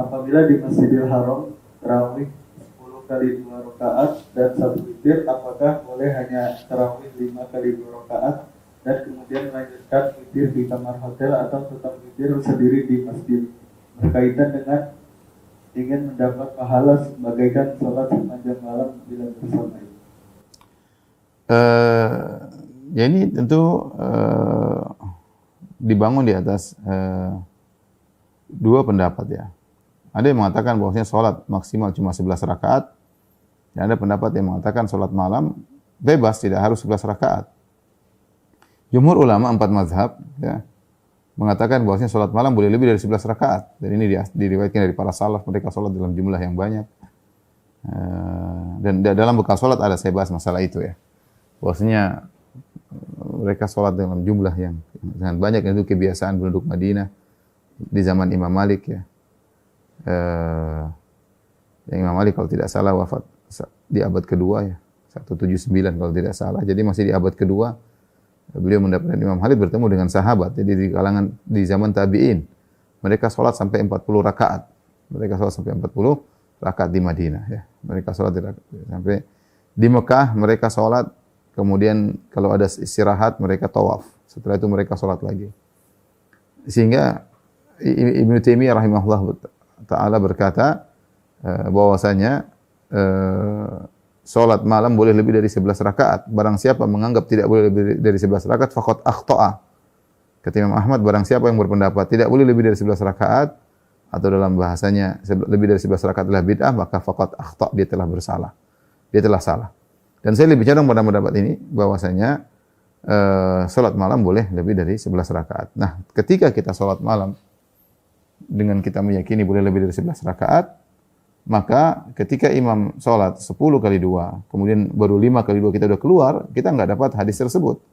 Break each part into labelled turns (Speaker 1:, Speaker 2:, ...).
Speaker 1: Apabila di Masjidil Haram tarawih 10 kali 2 rakaat dan 1 witir, apakah boleh hanya tarawih 5 kali 2 rakaat dan kemudian melanjutkan witir di kamar hotel atau tetap witir sendiri di masjid? Berkaitan dengan ingin mendapat pahala sebagaikan sholat sepanjang malam bila bersama itu.
Speaker 2: Ya ini tentu dibangun di atas dua pendapat ya. Ada yang mengatakan bahwasanya sholat maksimal cuma 11 rakaat, dan ada pendapat yang mengatakan sholat malam bebas, tidak harus 11 rakaat. Jumhur ulama 4 mazhab ya, mengatakan bahwasanya sholat malam boleh lebih dari 11 rakaat. Dan ini diriwayatkan dari para salaf, mereka sholat dalam jumlah yang banyak. Dan dalam bekal sholat ada, saya bahas masalah itu ya. Bahwasanya mereka sholat dalam jumlah yang sangat banyak, itu kebiasaan penduduk Madinah di zaman Imam Malik ya. Imam Malik kalau tidak salah wafat di abad kedua ya, 179 kalau tidak salah. Jadi masih di abad kedua beliau mendapatkan Imam Malik bertemu dengan sahabat. Jadi di kalangan di zaman tabi'in mereka sholat sampai 40 rakaat. Mereka sholat sampai 40 rakaat di Madinah ya. Mereka sholat sampai di Mekah, mereka sholat, kemudian kalau ada istirahat mereka tawaf. Setelah itu mereka sholat lagi. Sehingga Ibnu Taimiyah rahimahullah ta'ala berkata bahwasanya sholat malam boleh lebih dari 11 rakaat. Barang siapa menganggap tidak boleh lebih dari 11 rakaat, faqad akhta'a. Kata Imam Ahmad, barang siapa yang berpendapat tidak boleh lebih dari 11 rakaat, atau dalam bahasanya lebih dari 11 rakaat adalah bid'ah, maka faqad akhta', dia telah bersalah. Dia telah salah. Dan saya lebih condong pada pendapat ini, bahwasanya sholat malam boleh lebih dari 11 rakaat. Nah, ketika kita sholat malam dengan kita meyakini boleh lebih dari 11 rakaat, maka ketika imam sholat 10 kali 2, kemudian baru 5 kali 2 kita sudah keluar, kita enggak dapat hadis tersebut.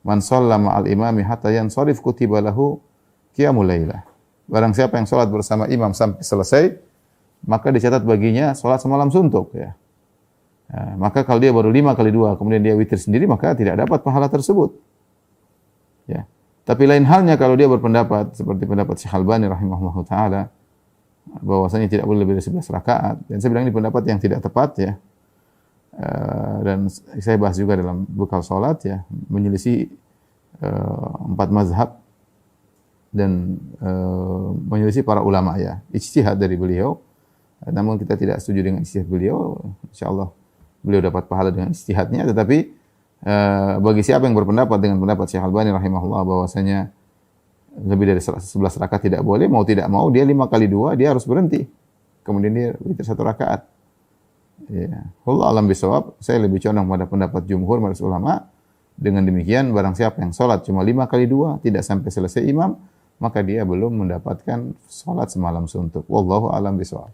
Speaker 2: Man shalla ma'al imami hatta yansharif kutiba lahu qiyamul lailah. Barang siapa yang sholat bersama imam sampai selesai, maka dicatat baginya sholat semalam suntuk ya. Nah, maka kalau dia baru 5 kali 2, kemudian dia witir sendiri, maka tidak dapat pahala tersebut. Ya. Tapi lain halnya kalau dia berpendapat seperti pendapat Syekh Albani rahimahullahu taala bahwasanya tidak boleh lebih dari 11 rakaat, dan saya bilang ini pendapat yang tidak tepat ya. Dan saya bahas juga dalam bekal salat ya, menyelisih 4 mazhab dan menyelisih para ulama ya. Ijtihad dari beliau. Namun kita tidak setuju dengan ijtihad beliau. Insyaallah beliau dapat pahala dengan ijtihadnya, tetapi bagi siapa yang berpendapat dengan pendapat Syekh Albani rahimahullah bahwasanya lebih dari 11 rakaat tidak boleh, mau tidak mau dia 5 kali 2 dia harus berhenti. Kemudian dia witir 1 rakaat. Ya, wallahu a'lam bishawab. Saya lebih condong pada pendapat jumhur majelis ulama. Dengan demikian barang siapa yang salat cuma 5 kali 2 tidak sampai selesai imam, maka dia belum mendapatkan salat semalam suntuk. Wallahu a'lam bishawab.